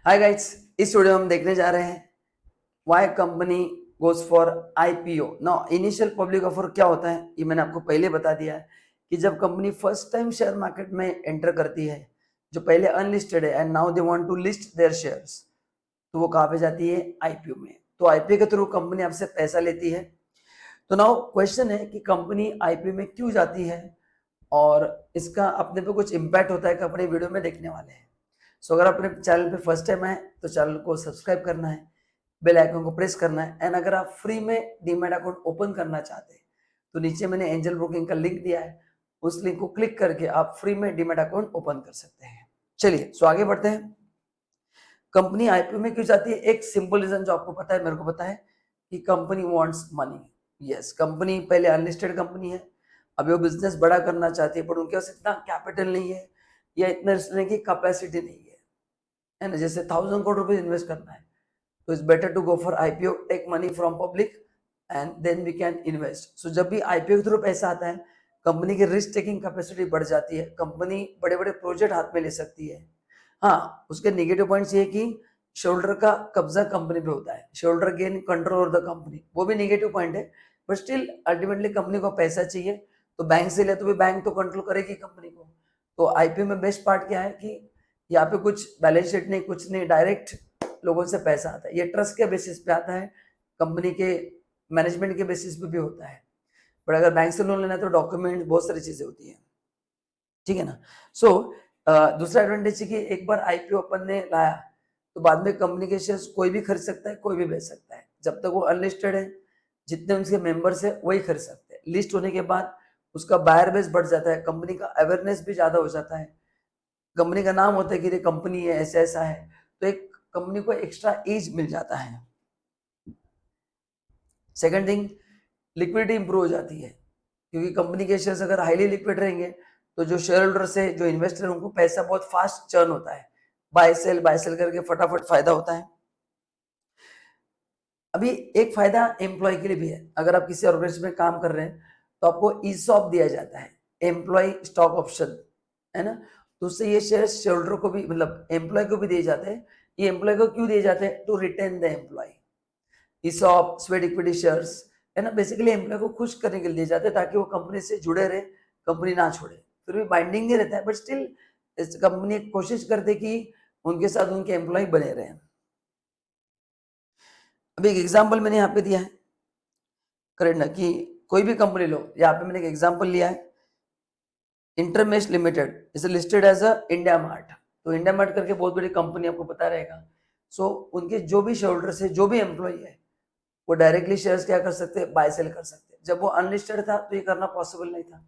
Hi guys, इस video में हम देखने जा रहे हैं why company goes for IPO. Now initial public offer क्या होता है ये मैंने आपको पहले बता दिया है कि जब company first time share market में एंटर करती है, जो पहले अनलिस्टेड है and now they want to list their shares, तो वो कहाँ पे जाती है? आईपीओ में। तो आईपीओ के थ्रू कंपनी आपसे पैसा लेती है। तो नाउ क्वेश्चन है कि कंपनी आईपीओ में क्यों जाती है और इसका अपने पे कुछ इम्पैक्ट होता है कि अपने वीडियो में देखने वाले हैं। सो अगर अपने चैनल पे फर्स्ट टाइम आए तो चैनल को सब्सक्राइब करना है, बेल आइकन को प्रेस करना है एंड अगर आप फ्री में डीमैट अकाउंट ओपन करना चाहते हैं तो नीचे मैंने एंजल ब्रोकिंग का लिंक दिया है, उस लिंक को क्लिक करके आप फ्री में डीमैट अकाउंट ओपन कर सकते हैं। चलिए सो आगे बढ़ते हैं। कंपनी आईपीओ में क्यों जाती है? एक सिंपल रीजन जो आपको पता है, मेरे को पता है कि company wants money. Yes, company पहले अनलिस्टेड कंपनी है, अभी वो बिजनेस बड़ा करना चाहती है, पर उनके पास इतना कैपिटल नहीं है या इतना रिस्क की कैपेसिटी नहीं है ना। जैसे 1,000 करोड़ रुपए इन्वेस्ट करना है तो it's better to go for IPO, take money from public and then we can invest. So जब भी आईपीओ के थ्रू पैसा आता है, कंपनी की रिस्क टेकिंग कैपेसिटी बढ़ जाती है, कंपनी बड़े बड़े प्रोजेक्ट हाथ में ले सकती है। हाँ, उसके नेगेटिव पॉइंट्स ये कि शोल्डर का कब्जा कंपनी पे होता है, shoulder gain control over the company, वो भी नेगेटिव पॉइंट है। बट स्टिल अल्टीमेटली कंपनी को पैसा चाहिए तो बैंक से ले तो भी बैंक तो कंट्रोल करेगी कंपनी को। तो आईपीओ में बेस्ट पार्ट क्या है कि यहाँ पे कुछ बैलेंस शीट नहीं, कुछ नहीं, डायरेक्ट लोगों से पैसा आता है। ये ट्रस्ट के बेसिस पे आता है, कंपनी के मैनेजमेंट के बेसिस पे भी होता है। बट अगर बैंक से लोन लेना है तो डॉक्यूमेंट बहुत सारी चीजें होती है, ठीक है ना। सो दूसरा एडवांटेज है कि एक बार आईपीओ अपन ने लाया तो बाद में कंपनी के शेयर्स कोई भी खरीद सकता है, कोई भी बेच सकता है। जब तक वो अनलिस्टेड है, जितने उनके मेंबर्स है वही खरीद सकते हैं। लिस्ट होने के बाद उसका बायर बेस बढ़ जाता है, कंपनी का अवेयरनेस भी ज्यादा हो जाता है, कंपनी का नाम होता है कि ये कंपनी है, ऐसा ऐसा है, तो एक कंपनी को एक्स्ट्रा एज मिल जाता है। सेकंड थिंग, लिक्विडिटी इंप्रूव हो जाती है, क्योंकि कंपनी के शेयर्स अगर हाईली लिक्विड रहेंगे तो जो शेयर होल्डर्स है, जो इन्वेस्टर है, उनको पैसा बहुत फास्ट चर्न होता है, बाय सेल करके फटाफट फायदा होता है। अभी एक फायदा एम्प्लॉय के लिए भी है। अगर आप किसी ऑर्गेनाइजेशन में काम कर रहे हैं तो आपको ईसॉप दिया जाता है, एम्प्लॉय स्टॉक ऑप्शन, है ना। तो उससे ये शेयर शेयर होल्डर को भी, मतलब एम्प्लॉय को भी दिए जाते हैं। ये एम्प्लॉय को क्यों दिए जाते हैं? To retain the employ. ESOP, sweat equity shares, है ना, बेसिकली एम्प्लॉय को खुश करने के लिए दिए जाते हैं ताकि वो कंपनी से जुड़े रहे, कंपनी ना छोड़े। फिर भी बाइंडिंग नहीं रहता है, बट स्टिल कंपनी कोशिश करते कि उनके साथ उनके एम्प्लॉय बने रहे। अभी एक एग्जाम्पल मैंने यहाँ पे दिया है, करेक्ट ना, कि कोई भी कंपनी लो। यहाँ पे मैंने एक एग्जाम्पल लिया है, Intermesh limited is listed as a India Mart. तो इंडिया मार्ट करके बहुत बड़ी कंपनी, आपको पता रहेगा। सो उनके जो भी शेयर होल्डर्स है, जो भी एम्प्लॉय है, वो डायरेक्टली शेयर्स क्या कर सकते हैं? बाय सेल कर सकते हैं। जब वो अनलिस्टेड था तो ये करना पॉसिबल नहीं था,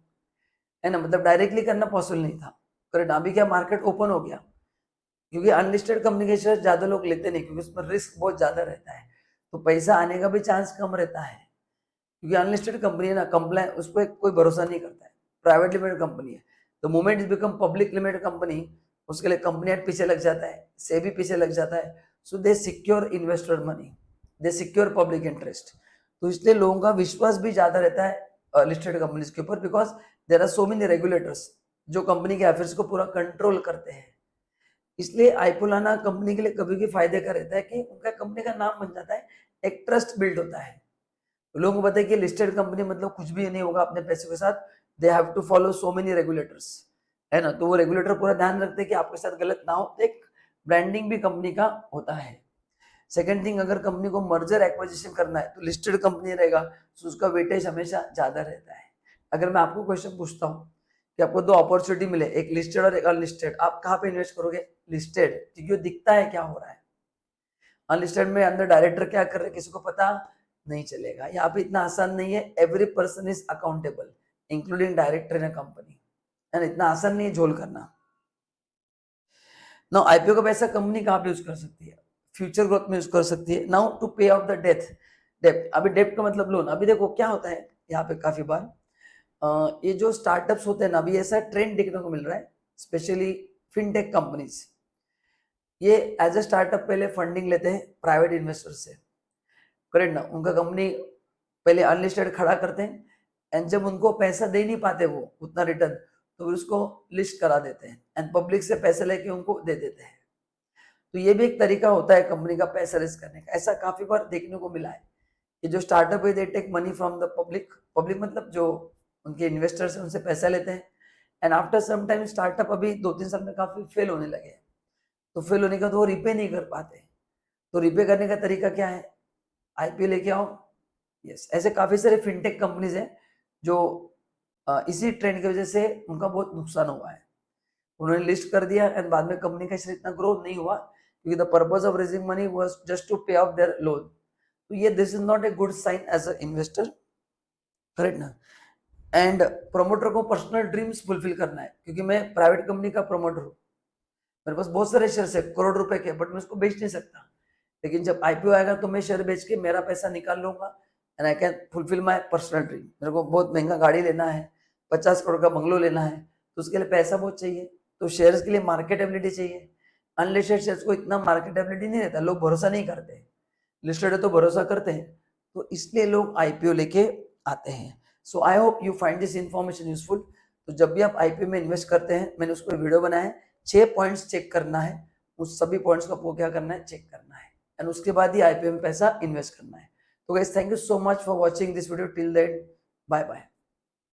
है ना, मतलब डायरेक्टली करना पॉसिबल नहीं था। करेक्ट। अभी क्या मार्केट ओपन हो गया, क्योंकि अनलिस्टेड कंपनी के शेयर ज्यादा लोग लेते नहीं, क्योंकि उसमें रिस्क बहुत ज्यादा रहता है, तो पैसा आने का भी चांस कम रहता है। क्योंकि अनलिस्टेड कंपनी है ना, कंप्लाइन उस पर कोई भरोसा नहीं करता है, प्राइवेट लिमिटेड कंपनी है। तो moment is become public limited company, उसके लिए कंपनी एक्ट पीछे लग जाता है, सेबी पीछे लग जाता है। सो दे सिक्योर इन्वेस्टर मनी, दे सिक्योर पब्लिक इंटरेस्ट। तो इसलिए लोगों का विश्वास भी ज्यादा रहता है लिस्टेड कंपनीज के ऊपर, because there are so many regulators जो कंपनी के अफेयर्स को पूरा कंट्रोल करते हैं। इसलिए आईपीओ लाना कंपनी के लिए कभी भी फायदे का रहता है कि उनका कंपनी का नाम बन जाता है, एक ट्रस्ट बिल्ड होता है। तो लोगों को पता है कि लिस्टेड कंपनी मतलब कुछ भी नहीं होगा अपने पैसों के साथ, they have to follow so many regulators, है ना। तो वो रेगुलेटर पूरा ध्यान रखते हैं कि आपके साथ गलत ना हो, तो एक ब्रांडिंग भी कंपनी का होता है। सेकंड थिंग, अगर कंपनी को मर्जर एक्विजिशन करना है तो लिस्टेड कंपनी रहेगा, तो उसका वेटेज हमेशा ज्यादा रहता है। अगर मैं आपको क्वेश्चन पूछता हूँ कि आपको दो अपॉर्चुनिटी मिले, एक लिस्टेड और एक अनलिस्टेड, आप कहाँ पे इन्वेस्ट करोगे? लिस्टेड, क्योंकि वो दिखता है क्या हो रहा है। अनलिस्टेड में अंदर डायरेक्टर क्या कर रहे हैं किसी को पता नहीं चलेगा। यहाँ पे इतना आसान नहीं है, every person is accountable including director in a company, है ना, इतना आसान नहीं है झोल करना। नाउ आईपीओ का पैसा कंपनी कहाँ पे यूज कर सकती है? फ्यूचर ग्रोथ में यूज कर सकती है। Now to pay of the डेप्ट। अभी डेप्ट का मतलब लोन। अभी देखो क्या होता है यहाँ पे, काफी बार ये जो स्टार्टअप्स होते हैं ना, अभी ऐसा ट्रेंड देखने को मिल रहा है, स्पेशली फिनटेक कंपनीज, ये एज ए स्टार्टअप पहले फंडिंग लेते हैं प्राइवेट इन्वेस्टर से, करेक्ट ना। उनका कंपनी पहले अनलिस्टेड खड़ा करते हैं एंड जब उनको पैसा दे नहीं पाते वो उतना रिटर्न, तो फिर उसको लिस्ट करा देते हैं एंड पब्लिक से पैसे लेके उनको दे देते हैं। तो ये भी एक तरीका होता है कंपनी का पैसा रेज करने का। ऐसा काफी बार देखने को मिला है कि जो स्टार्टअप है they take money from the public, public मतलब जो उनके इन्वेस्टर्स हैं उनसे पैसा लेते हैं, and after some time startup अभी 2-3 साल में काफी फेल होने लगे हैं, तो फेल होने के बाद वो रिपे नहीं कर पाते। तो रिपे करने का तरीका क्या है? आईपीओ लेके आओ। यस, ऐसे काफी सारे फिनटेक कंपनीज हैं जो इसी ट्रेंड की वजह से उनका बहुत नुकसान हुआ है। उन्होंने लिस्ट कर दिया एंड बाद में कंपनी का इतना ग्रोथ नहीं हुआ क्योंकि the purpose of raising money was just to pay off their loan. तो ये this is not a good sign as a investor, correct ना? एंड प्रमोटर को पर्सनल ड्रीम्स फुलफिल करना है, क्योंकि मैं प्राइवेट कंपनी का प्रमोटर हूँ, मेरे पास बहुत सारे शेयर है करोड़ रुपए के, बट मैं उसको बेच नहीं सकता। लेकिन जब आईपीओ आएगा तो मैं शेयर बेच के मेरा पैसा निकाल लूंगा and I can fulfil my personal dream. मेरे को बहुत महंगा गाड़ी लेना है, 50 करोड़ का बंगलो लेना है, तो उसके लिए पैसा बहुत चाहिए, तो शेयर्स के लिए मार्केटेबिलिटी चाहिए। अनलिस्टेड शेयर्स को इतना मार्केटेबिलिटी नहीं रहता, लोग भरोसा नहीं करते। लिस्टेड है तो भरोसा करते हैं, तो इसलिए लोग आईपीओ लेके आते हैं। So I hope you find this information useful. तो जब भी आप आईपीओ में इन्वेस्ट करते हैं, मैंने उसको वीडियो बनाया है, 6 पॉइंट्स चेक करना है, उस सभी पॉइंट्स को आपको क्या करना है, चेक करना है, एंड उसके बाद ही आईपीओ में पैसा इन्वेस्ट करना है। तो guys, thank you so much for watching this video till then, bye bye.